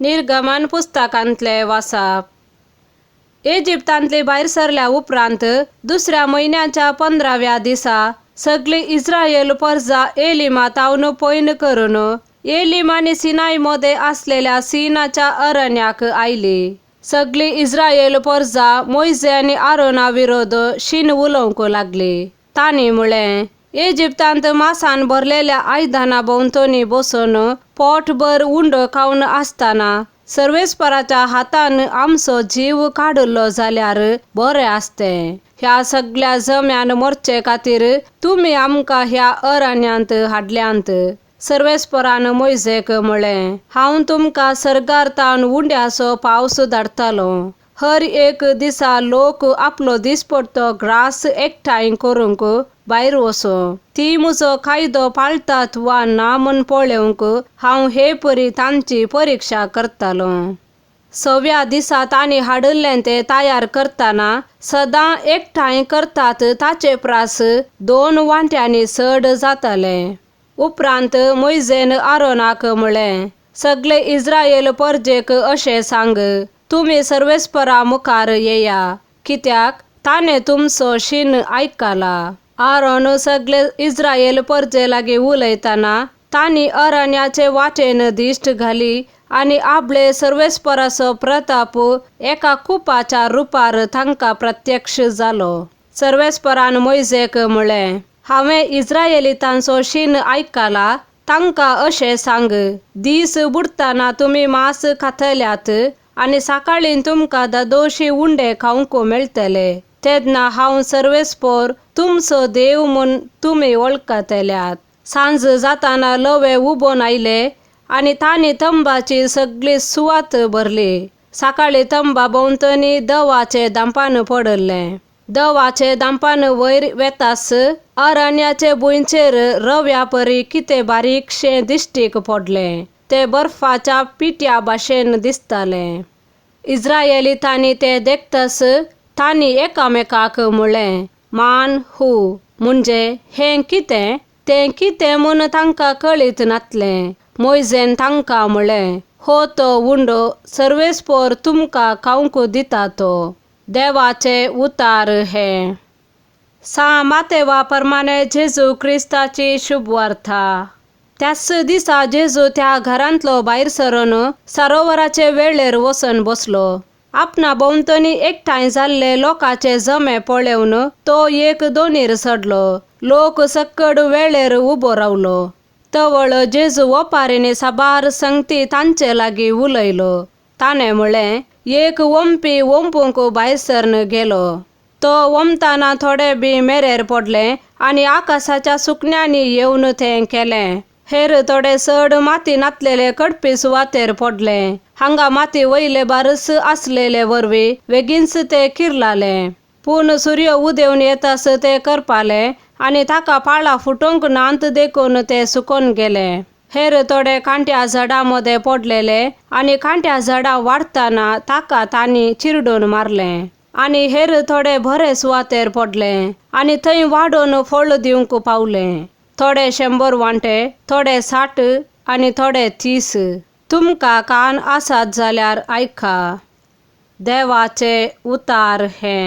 निर्गमन पुस्तकांतले वाचप। इजिप्तांतली भायर सरल्या उपरांत दुसऱ्या म्हयन्याच्या 15व्या दिसा सगळी इस्रायल परजा एलिमा तावन पैन करून एलिम आणि सिनाई मध्ये असलेल्या सीनाच्या अरण्याक आयली। सगळी इस्रायल परजा मोइजे आणि आरोना विरोध शीन उलोवंक लागली। तांणी म्हळें, इजिप्तांत मासान भरलेल्या आयदनां भोंवतणी बसून पोटभर उंड खावन आसतना सर्वेस्पराच्या हातान आमचो जीव काडलो जाल्यार बरें आसतें। ह्या सगळ्या जम्यान मरचे खातीर तुमी आमकां ह्या अरण्यांत हाडल्यांत। सर्वेस्परान मोइजेक म्हळें, हांव तुमकां सर्गारतावन उंड्याचो पावस धाडटलो। हर एक दिसा लोक आपलो दिसपट्टो ग्रास एकठांय करूंक भायर वचूं। ती म्हजो कायदो पाळटात वा ना म्हूण पळोवंक हांव हे परी तांची परिक्षा करतलो। 6व्या दिसा तांणी हाडिल्लें तें तयार करतना सदां एकठांय करतात ताचे प्रास 2 वांट्यांनी चड जाताले। उपरांत मोइजेन आरोनाक म्हळें, सगळे इस्रायल परजेक अशें सांग, तुमी सर्वेस्परा मुखार येया, कित्याक ताणें तुमचो शीन आयकला। आरोन सगळे इस्रायल परजे लागीं उलयतना तांणी अरण्याचे वाटेन दिश्ट घाली आनी आपले सर्वेस्पराचो प्रताप एका कुपाच्या रुपार तांकां प्रत्यक्ष जालो। सर्वेस्परान मोइजेक म्हळें, हांवें इस्रायेलीतांचो शीन आयकला, तांकां अशें सांग, दीस बुडतना तुमी मांस खातल्यात आनी सकाळीं तुमकां दादोशी उंडे खावंक मेळटले। तेन्ना हांव सर्वेस्पर तुमचो देव म्हूण तुमी वळखतल्यात। सांज जातना लवे उबोन आयले आनी तांणी तंबाची सगळी सुवात भरली। सकाळीं तंबा भोंवतणी दवाचें दांपान पडलें। दवाचें दांपान वयर वेतास अरण्याचे भुंयचेर रव्या परी कितें बारीकशें दिश्टीक पडलें। तें बर्फाच्या पिट्या भाशेन दिसतालें। इस्रायेलीतांनी तें देखतस तांणी एकामेकाक म्हळें, मान हू, म्हणजे हें कितें? तें कितें म्हूण तांकां कळीत नासलें। मोइजेन तांकां म्हळें, हो तो उंडो सर्वेस्पर तुमकां खावंक दिता तो। देवाचे उतार हे। मातेवा प्रमाणे जेजू क्रिस्ताची शुभवार्ता। त्याच दिसा जेजू त्या घरांतलो भायर सरून सरोवराचे वेळेर वचून बसलो। आपणा भोंवतणी एकठांय जाल्ले लोकांचे जमे पळोवन तो एक दोनीर चडलो। लोक सकड वेळेर उबो रावलो। तवळ जेजू ओपारींनी साबार संगती तांचे लागीं उलयलो। ताणें म्हळें, एक वंपी वंपूंक भायर सरून गेलो। तो वमतना थोडे बी मेरेर पडले आनी आकाशाच्या सुकण्यांनी येवन तें केलें। हेर थोडे चड माती नासलेले कडपी सुवातेर पडले। हांगा माती वयले बारस आसलेले वरवीं बेगीनच ते किरलाले। पूण सूर्य उदेवन येतास ते करपाले आनी ताका पाळां फुटोंक नांत देखून ते सुकोन गेले। हेर थोडे कांट्या झाडां मदें पडलेले आनी कांट्या झाडां वाडतना ताका तांणी चिरडून मारलें। आनी हेर थोडे बरे सुवातेर पडले आनी थंय वाडून फळ दिवंक पावले। थोडे 100 वांटे, थोडे 60 आनी थोडे 30। तुमकां कान आसात जाल्यार आयका। देवाचे उतार हे।